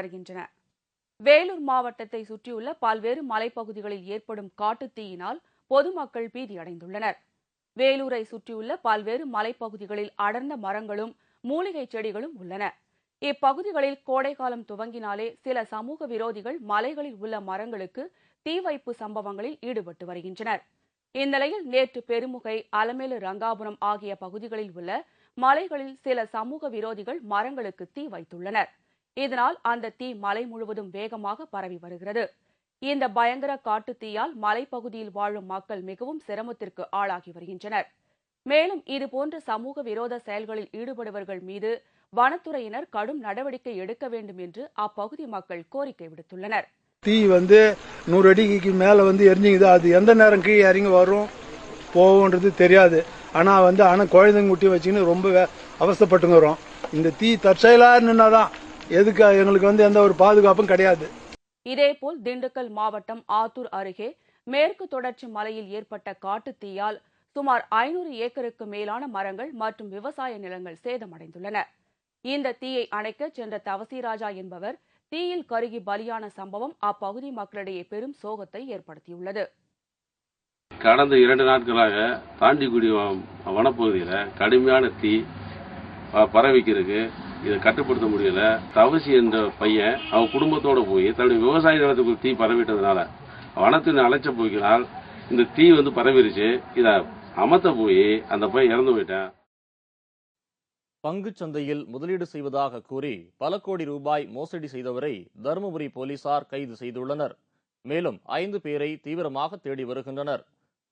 தொடர்கின்றன. வேலூர் மாவட்டத்தை சுற்றியுள்ள பல்வேறு மலைப்பகுதிகளில் ஏற்படும் காட்டுத்தீயினால் பொதுமக்கள் பீதியடைந்துள்ளனர். வேலூரை சுற்றியுள்ள பல்வேறு மலைப்பகுதிகளில் அடர்ந்த மரங்களும் மூலிகை செடிகளும் உள்ளன. இப்பகுதிகளில் கோடைக்காலம் துவங்கினாலே சில சமூக விரோதிகள் மலைகளில் உள்ள மரங்களுக்கு தீ வைப்பு சம்பவங்களில் ஈடுபட்டு வருகின்றனர். இந்நிலையில் நேற்று பெருமுகை, அலமேலு, ரங்காபுரம் ஆகிய பகுதிகளில் உள்ள மலைகளில் சில சமூக விரோதிகள் மரங்களுக்கு தீ வைத்துள்ளனர். இதனால் அந்த தீ மலை முழுவதும் வேகமாக பரவி வருகிறது. இந்த பயங்கர காட்டுத்தீயால் மலைப்பகுதியில் வாழும் மக்கள் மிகவும் சிரமத்திற்கு ஆளாகி வருகின்றனர். மேலும் இதுபோன்ற சமூக விரோத செயல்களில் ஈடுபடுபவர்கள் மீது வனத்துறையினர் கடும் நடவடிக்கை எடுக்க வேண்டும் என்று அப்பகுதி மக்கள் கோரிக்கை விடுத்துள்ளனர். தீ 100 அடிக்கு மேல எரிஞ்சுங்குது. அது எந்த நேரம் கீழே இறங்கி வரும் போகும்ன்றது தெரியாது. ஆனா குழந்தைங்க குட்டி வச்சுன்னு ரொம்ப அவஸ்தைப்பட்டுங்கிறோம். இந்த தீ தற்செயலா நின்னாதான் எதுக்கு எங்களுக்கு எந்த ஒரு பாதுகாப்பும் கிடையாது. இதேபோல் திண்டுக்கல் மாவட்டம் ஆத்தூர் அருகே மேற்கு தொடர்ச்சி மலையில் ஏற்பட்ட காட்டுத்தீயால் சுமார் 500 ஏக்கருக்கு மேலான மரங்கள் மற்றும் விவசாய நிலங்கள் சேதமடைந்துள்ளன. இந்த தீயை அணைக்க சென்ற தவசிராஜா என்பவர் தீயில் கருகி பலியான சம்பவம் அப்பகுதி மக்களிடையே பெரும் சோகத்தை ஏற்படுத்தியுள்ளது. கடந்த 2 நாட்களாக தாண்டிக்குடி வனப்பகுதியில் கடுமையான தீ பரவிக்கிறதுக்கு இதை கட்டுப்படுத்த முடியல. தவசி என்ற பையன் அவன் குடும்பத்தோட போய் தன்னுடைய விவசாய நிலத்துக்கு தீ பரவிட்டதுனால வனத்தின் அழைச்ச போக்கினால் இந்த தீ பரவிருச்சு. இதை அமர்த்த போய் அந்த பையன் இறந்து போயிட்டான். பங்குச் சந்தையில் முதலீடு செய்வதாக கூறி பல கோடி ரூபாய் மோசடி செய்தவரை தருமபுரி போலீசார் கைது செய்துள்ளனர். மேலும் 5 பேரை தீவிரமாக தேடி வருகின்றனர்.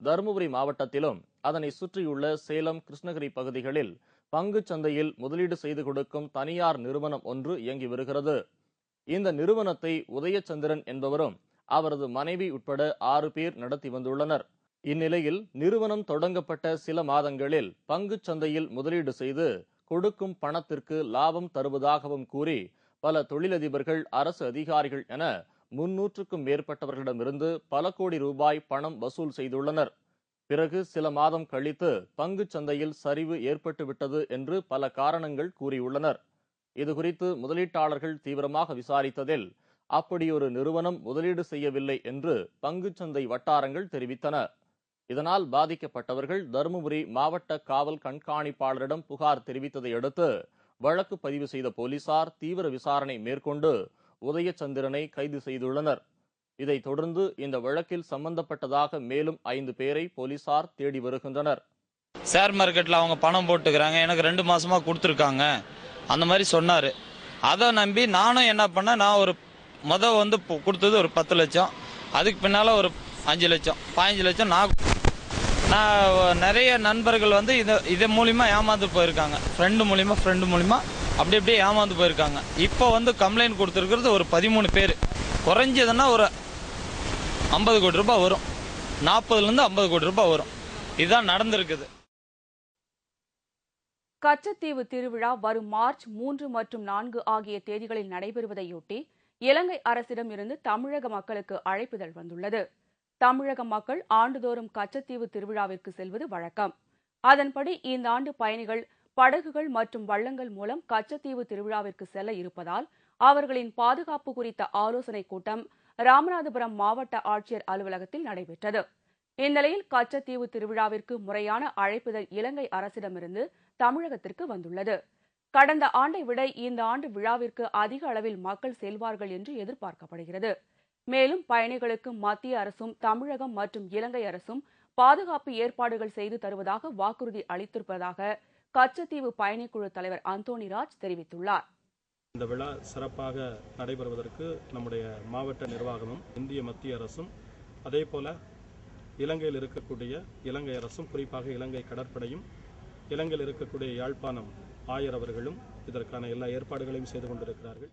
தருமபுரி மாவட்டத்திலும் அதனை சுற்றியுள்ள சேலம், கிருஷ்ணகிரி பகுதிகளில் பங்குச் சந்தையில் முதலீடு செய்து கொடுக்கும் தனியார் நிறுவனம் ஒன்று இயங்கி வருகிறது. இந்த நிறுவனத்தை உதயச்சந்திரன் என்பவரும் அவரது மனைவி உட்பட 6 பேர் நடத்தி வந்துள்ளனர். இந்நிலையில் நிறுவனம் தொடங்கப்பட்ட சில மாதங்களில் பங்குச் சந்தையில் முதலீடு செய்து கொடுக்கும் பணத்திற்கு லாபம் தருவதாகவும் கூறி பல தொழிலதிபர்கள், அரசு அதிகாரிகள் என 300க்கும் மேற்பட்டவர்களிடமிருந்து பல கோடி ரூபாய் பணம் வசூல் செய்துள்ளனர். பிறகு சில மாதம் கழித்து பங்குச் சந்தையில் சரிவு ஏற்பட்டுவிட்டது என்று பல காரணங்கள் கூறியுள்ளனர். இதுகுறித்து முதலீட்டாளர்கள் தீவிரமாக விசாரித்ததில் அப்படியொரு நிறுவனம் முதலீடு செய்யவில்லை என்று பங்குச்சந்தை வட்டாரங்கள் தெரிவித்தன. இதனால் பாதிக்கப்பட்டவர்கள் தருமபுரி மாவட்ட காவல் கண்காணிப்பாளரிடம் புகார் தெரிவித்ததை அடுத்து வழக்கு பதிவு செய்த போலீசார் தீவிர விசாரணை மேற்கொண்டு உதயச்சந்திரனை கைது செய்துள்ளனர். இதைத் தொடர்ந்து இந்த வழக்கில் சம்பந்தப்பட்டதாக மேலும் 5 பேரை போலீசார் தேடி வருகின்றனர். ஷேர் மார்க்கெட்ல அவங்க பணம் போட்டுக்கிறாங்க, எனக்கு 2 மாசமா கொடுத்துருக்காங்க அந்த மாதிரி சொன்னாரு. அதை நம்பி நானும் என்ன பண்ணேன், நான் ஒரு கொடுத்தது ஒரு 10 லட்சம், அதுக்கு பின்னால ஒரு 5 லட்சம் 15 லட்சம் நான் நிறைய நண்பர்கள் இது மூலியமா ஏமாந்து போயிருக்காங்க. ஃப்ரெண்டு மூலியமா அப்படியே ஏமாந்து போயிருக்காங்க. இப்போ கம்ப்ளைண்ட் கொடுத்துருக்கிறது ஒரு 13 பேர். குறைஞ்சதுன்னா ஒரு 50 கோடி ரூபாய் வரும், 40லேருந்து 50 கோடி ரூபாய் வரும். இதுதான் நடந்திருக்குது. கச்சத்தீவு திருவிழா வரும் மார்ச் 3 மற்றும் 4 ஆகிய தேதிகளில் நடைபெறுவதையொட்டி இலங்கை அரசிடம் இருந்து தமிழக மக்களுக்கு அழைப்புதல் வந்துள்ளது. தமிழக மக்கள் ஆண்டுதோறும் கச்சத்தீவு திருவிழாவிற்கு செல்வது வழக்கம். அதன்படி இந்த ஆண்டு பயணிகள் படகுகள் மற்றும் வள்ளங்கள் மூலம் கச்சத்தீவு திருவிழாவிற்கு செல்ல இருப்பதால் அவர்களின் பாதுகாப்பு குறித்த ஆலோசனைக் கூட்டம் ராமநாதபுரம் மாவட்ட ஆட்சியர் அலுவலகத்தில் நடைபெற்றது. இந்நிலையில் கச்சத்தீவு திருவிழாவிற்கு முறையான அழைப்புதல் இலங்கை அரசிடமிருந்து தமிழகத்திற்கு வந்துள்ளது. கடந்த ஆண்டை விட இந்த ஆண்டு விழாவிற்கு அதிக அளவில் மக்கள் செல்வார்கள் என்று எதிர்பார்க்கப்படுகிறது. மேலும் பயணிகளுக்கு மத்திய அரசும் தமிழகம் மற்றும் இலங்கை அரசும் பாதுகாப்பு ஏற்பாடுகள் செய்து தருவதாக வாக்குறுதி அளித்திருப்பதாக கச்சத்தீவு பயணிக்குழு தலைவர் அந்தோணிராஜ் தெரிவித்துள்ளார். இந்த விழா சிறப்பாக நடைபெறுவதற்கு நம்முடைய மாவட்ட நிர்வாகமும் இந்திய மத்திய அரசும் அதே போல இலங்கையில் இருக்கக்கூடிய இலங்கை அரசும், குறிப்பாக இலங்கை கடற்படையும், இலங்கையில் இருக்கக்கூடிய யாழ்ப்பாணம் ஆயர் அவர்களும் இதற்கான எல்லா ஏற்பாடுகளையும் செய்து கொண்டிருக்கிறார்கள்.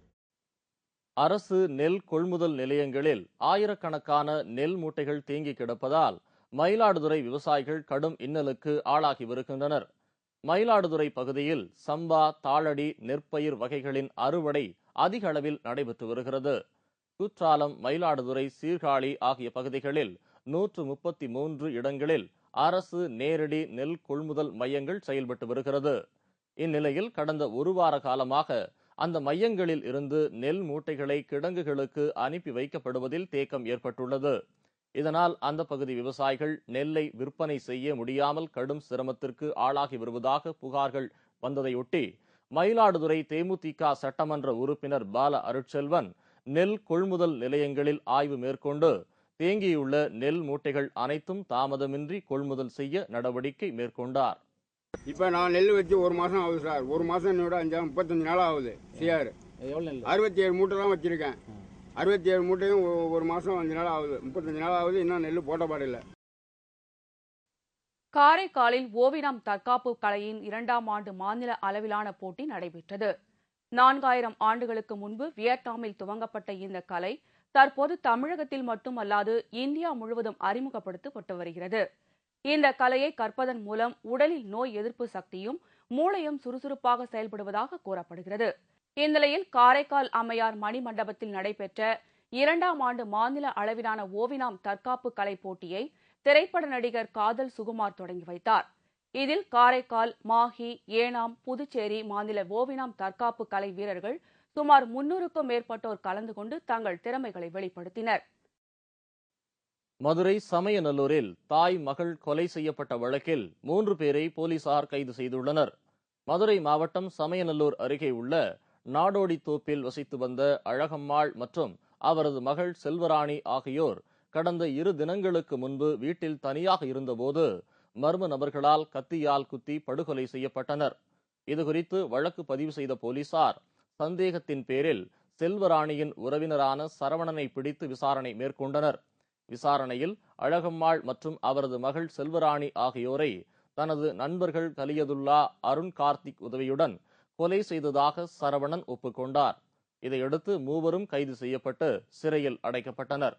அரசு நெல் கொள்முதல் நிலையங்களில் ஆயிரக்கணக்கான நெல் மூட்டைகள் தேங்கி கிடப்பதால் மயிலாடுதுறை விவசாயிகள் கடும் இன்னலுக்கு ஆளாகி வருகின்றனர். மயிலாடுதுறை பகுதியில் சம்பா, தாளடி, நெற்பயிர் வகைகளின் அறுவடை அதிக அளவில் நடைபெற்று வருகிறது. குற்றாலம், மயிலாடுதுறை, சீர்காழி ஆகிய பகுதிகளில் 133 இடங்களில் அரசு நேரடி நெல் கொள்முதல் மையங்கள் செயல்பட்டு வருகிறது. இந்நிலையில் கடந்த 1 வார காலமாக அந்த மையங்களில் இருந்து நெல் மூட்டைகளை கிடங்குகளுக்கு அனுப்பி வைக்கப்படுவதில் தேக்கம் ஏற்பட்டுள்ளது. இதனால் அந்த பகுதி விவசாயிகள் நெல்லை விற்பனை செய்ய முடியாமல் கடும் சிரமத்திற்கு ஆளாகி வருவதாக புகார்கள் வந்ததையொட்டி மயிலாடுதுறை தேமுதிக சட்டமன்ற உறுப்பினர் பால அருட்செல்வன் நெல் கொள்முதல் நிலையங்களில் ஆய்வு மேற்கொண்டு தேங்கியுள்ள நெல் மூட்டைகள் அனைத்தும் தாமதமின்றி கொள்முதல் செய்ய நடவடிக்கை மேற்கொண்டார். இப்ப நான் நெல் வச்சு ஒரு மாசம் ஆகுது சார். ஒரு மாசம் என்னோட 35 நாள் ஆகுது. சிஆர் 67 மூட்டை தான் வச்சிருக்கேன். 67 மூட்டையும் ஒரு மாசம் 5 நாள் ஆகுது. 35 நாள் ஆகுது. இன்னும் நெல் போட்ட பாடில்லை. காரைக்காலில் ஓவினம் தற்காப்பு கலையின் 2ஆம் ஆண்டு மாநில அளவிலான போட்டி நடைபெற்றது. 4000 ஆண்டுகளுக்கு முன்பு வியட்நாமில் துவங்கப்பட்ட இந்த கலை தற்போது தமிழகத்தில் மட்டுமல்லாது இந்தியா முழுவதும் அறிமுகப்படுத்தப்பட்டு வருகிறது. இந்த கலையை கற்பதன் மூலம் உடலில் நோய் எதிர்ப்பு சக்தியும் மூளையும் சுறுசுறுப்பாக செயல்படுவதாக கூறப்படுகிறது. இந்நிலையில் காரைக்கால் அம்மையார் மணிமண்டபத்தில் நடைபெற்ற 2ஆம் ஆண்டு மாநில அளவிலான ஓவினம் தற்காப்பு கலை போட்டியை திரைப்பட நடிகர் காதல் சுகுமார் தொடங்கி வைத்தார். இதில் காரைக்கால், மாஹி, ஏனாம், புதுச்சேரி மாநில ஓவினம் தற்காப்பு கலை வீரர்கள் சுமார் 300க்கும் மேற்பட்டோர் கலந்து கொண்டு தங்கள் திறமைகளை வெளிப்படுத்தினர். மதுரை சமயநல்லூரில் தாய் மகள் கொலை செய்யப்பட்ட வழக்கில் 3 பேரை போலீசார் கைது செய்துள்ளனர். மதுரை மாவட்டம் சமயநல்லூர் அருகே உள்ள நாடோடி தோப்பில் வசித்து வந்த அழகம்மாள் மற்றும் அவரது மகள் செல்வராணி ஆகியோர் கடந்த 2 தினங்களுக்கு முன்பு வீட்டில் தனியாக இருந்தபோது மர்ம நபர்களால் கத்தியால் குத்தி படுகொலை செய்யப்பட்டனர். இதுகுறித்து வழக்கு பதிவு செய்த போலீசார் சந்தேகத்தின் பேரில் செல்வராணியின் உறவினரான சரவணனை பிடித்து விசாரணை மேற்கொண்டனர். விசாரணையில் அழகம்மாள் மற்றும் அவரது மகள் செல்வராணி ஆகியோரை தனது நண்பர்கள் கலியதுல்லா, அருண் கார்த்திக் உதவியுடன் கொலை செய்ததாக சரவணன் ஒப்புக்கொண்டார். இதையடுத்து மூவரும் கைது செய்யப்பட்டு சிறையில் அடைக்கப்பட்டனர்.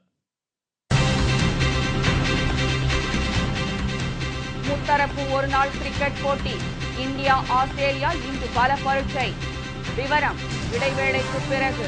முத்தரப்பு ஒருநாள் கிரிக்கெட் போட்டி இந்தியா ஆஸ்திரேலியா இன்று பல பரீட்சை. விவரம் இடைவேளைக்கு பிறகு.